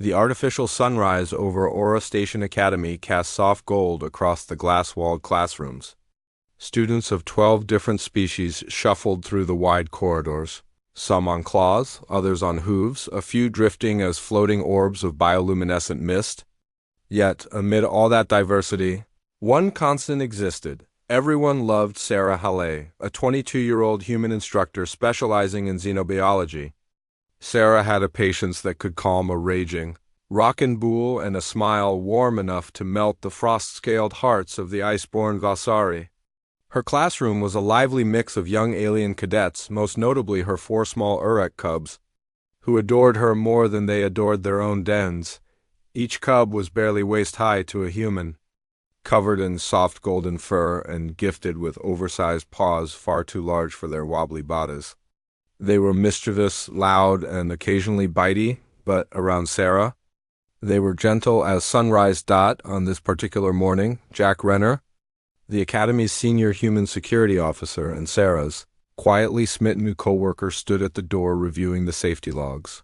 The artificial sunrise over Aura Station Academy cast soft gold across the glass-walled classrooms. Students of 12 different species shuffled through the wide corridors, some on claws, others on hooves, a few drifting as floating orbs of bioluminescent mist. Yet, amid all that diversity, one constant existed. Everyone loved Sarah Halle, a 22-year-old human instructor specializing in xenobiology. Sarah had a patience that could calm a raging rockin' bull and a smile warm enough to melt the frost-scaled hearts of the iceborn Valsari. Her classroom was a lively mix of young alien cadets, most notably her 4 small Urek cubs, who adored her more than they adored their own dens. Each cub was barely waist-high to a human, covered in soft golden fur and gifted with oversized paws far too large for their wobbly bodies. They were mischievous, loud, and occasionally bitey, but around Sarah, they were gentle as Sunrise Dot. On this particular morning, Jack Renner, the Academy's senior human security officer, and Sarah's quietly smitten co-worker stood at the door reviewing the safety logs.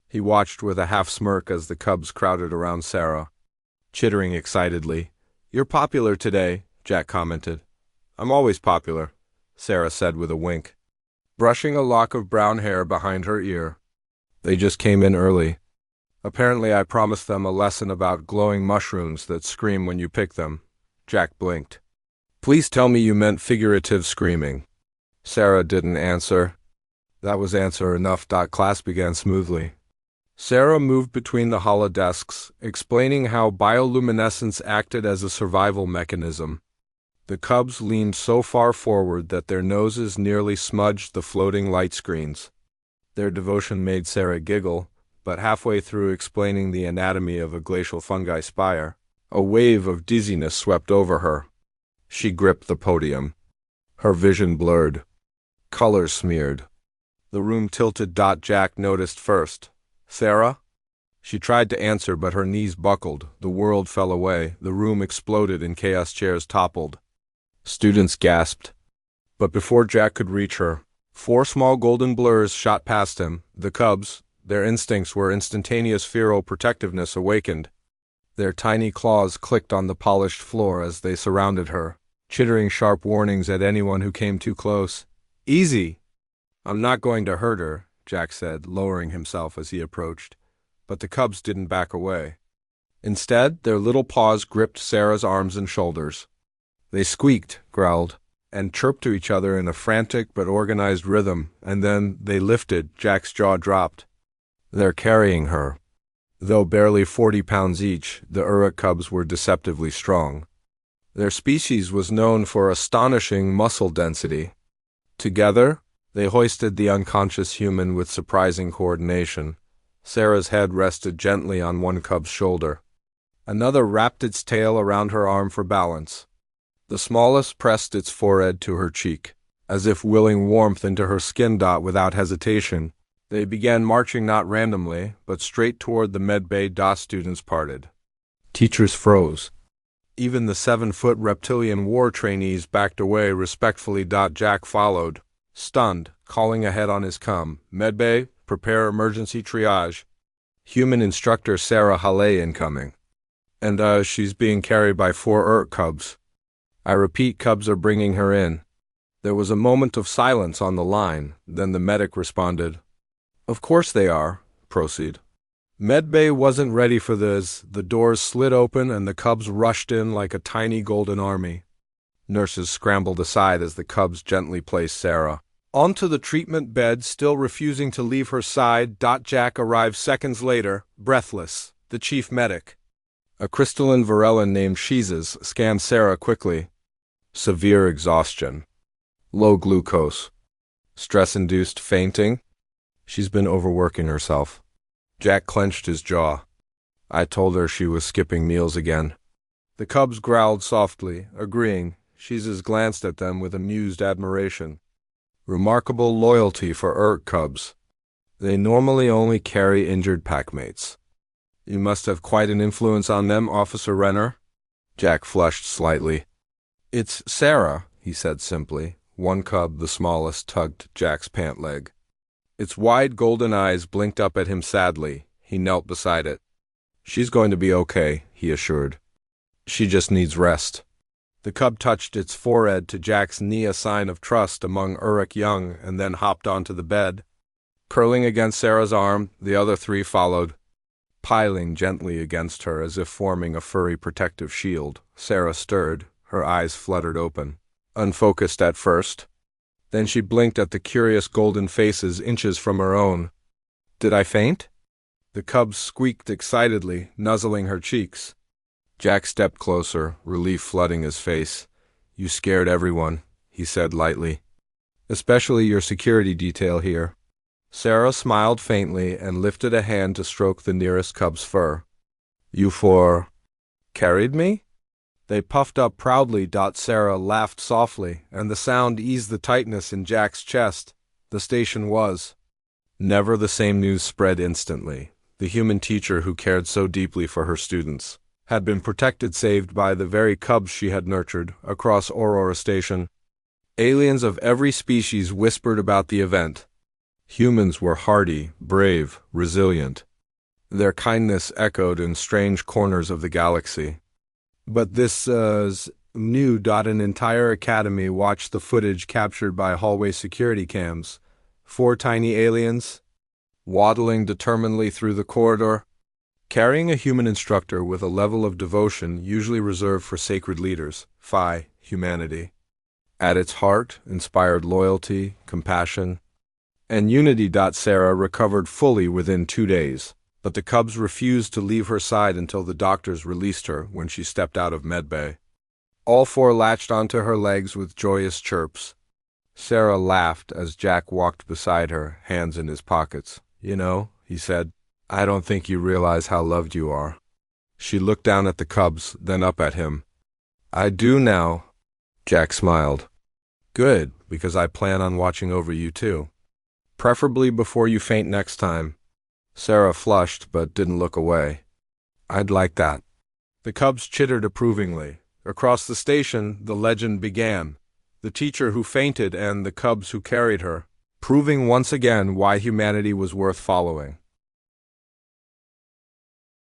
He watched with a half-smirk as the cubs crowded around Sarah, chittering excitedly. "You're popular today," Jack commented. "I'm always popular," Sarah said with a wink, brushing a lock of brown hair behind her ear. "They just came in early. Apparently I promised them a lesson about glowing mushrooms that scream when you pick them." Jack blinked. "Please tell me you meant figurative screaming." Sarah didn't answer. That was answer enough. Class began smoothly. Sarah moved between the holodesks, explaining how bioluminescence acted as a survival mechanism. The cubs leaned so far forward that their noses nearly smudged the floating light screens. Their devotion made Sarah giggle, but halfway through explaining the anatomy of a glacial fungi spire, a wave of dizziness swept over her. She gripped the podium. Her vision blurred. Colors smeared. The room tilted. Jack noticed first. "Sarah?" She tried to answer, but her knees buckled. The world fell away. The room exploded and chaos chairs toppled. Students gasped. But before Jack could reach her, 4 small golden blurs shot past him. The cubs, their instincts were instantaneous feral protectiveness awakened. Their tiny claws clicked on the polished floor as they surrounded her, chittering sharp warnings at anyone who came too close. "Easy!" "I'm not going to hurt her," Jack said, lowering himself as he approached. But the cubs didn't back away. Instead, their little paws gripped Sarah's arms and shoulders. They squeaked, growled, and chirped to each other in a frantic but organized rhythm, and then they lifted. Jack's jaw dropped. "They're carrying her." Though barely 40 pounds each, the Uruk cubs were deceptively strong. Their species was known for astonishing muscle density. Together, they hoisted the unconscious human with surprising coordination. Sarah's head rested gently on one cub's shoulder. Another wrapped its tail around her arm for balance. The smallest pressed its forehead to her cheek, as if willing warmth into her skin. Without hesitation, they began marching not randomly, but straight toward the Medbay. Students parted. Teachers froze. Even the 7-foot reptilian war trainees backed away respectfully. Jack followed, stunned, calling ahead on his comm. "Medbay, prepare emergency triage. Human instructor Sarah Halle incoming. And she's being carried by 4 Urk cubs. I repeat, cubs are bringing her in." There was a moment of silence on the line, then the medic responded. "Of course they are. Proceed." Medbay wasn't ready for this. The doors slid open and the cubs rushed in like a tiny golden army. Nurses scrambled aside as the cubs gently placed Sarah onto the treatment bed, still refusing to leave her side. Jack arrived seconds later, breathless, the chief medic. A crystalline Varellan named Shizas scanned Sarah quickly. Severe exhaustion. Low glucose. Stress-induced fainting. She's been overworking herself. Jack clenched his jaw. I told her she was skipping meals again. The cubs growled softly, agreeing. Shizas glanced at them with amused admiration. Remarkable loyalty for Urk cubs. They normally only carry injured packmates. You must have quite an influence on them, Officer Renner. Jack flushed slightly. It's Sarah, he said simply. One cub, the smallest, tugged Jack's pant leg. Its wide golden eyes blinked up at him sadly. He knelt beside it. She's going to be okay, he assured. She just needs rest. The cub touched its forehead to Jack's knee, a sign of trust among Uruk young, and then hopped onto the bed. Curling against Sarah's arm, the other three followed, piling gently against her as if forming a furry protective shield. Sarah stirred, her eyes fluttered open, unfocused at first. Then she blinked at the curious golden faces inches from her own. Did I faint? The cub squeaked excitedly, nuzzling her cheeks. Jack stepped closer, relief flooding his face. You scared everyone, he said lightly. Especially your security detail here. Sarah smiled faintly and lifted a hand to stroke the nearest cub's fur. You carried me? They puffed up proudly. Sarah laughed softly, and the sound eased the tightness in Jack's chest. The station was. Never the same. News spread instantly. The human teacher who cared so deeply for her students had been protected, saved by the very cubs she had nurtured, across Aurora Station. Aliens of every species whispered about the event. Humans were hardy, brave, resilient. Their kindness echoed in strange corners of the galaxy. But this new. An entire academy watched the footage captured by hallway security cams. 4 tiny aliens, waddling determinedly through the corridor, carrying a human instructor with a level of devotion usually reserved for sacred leaders. Phi, humanity. At its heart, inspired loyalty, compassion, and unity. Sarah recovered fully within 2 days, but the cubs refused to leave her side until the doctors released her when she stepped out of Medbay. All 4 latched onto her legs with joyous chirps. Sarah laughed as Jack walked beside her, hands in his pockets. You know, he said, I don't think you realize how loved you are. She looked down at the cubs, then up at him. I do now. Jack smiled. Good, because I plan on watching over you too. Preferably before you faint next time. Sarah flushed but didn't look away. I'd like that. The cubs chittered approvingly. Across the station, the legend began. The teacher who fainted and the cubs who carried her, proving once again why humanity was worth following.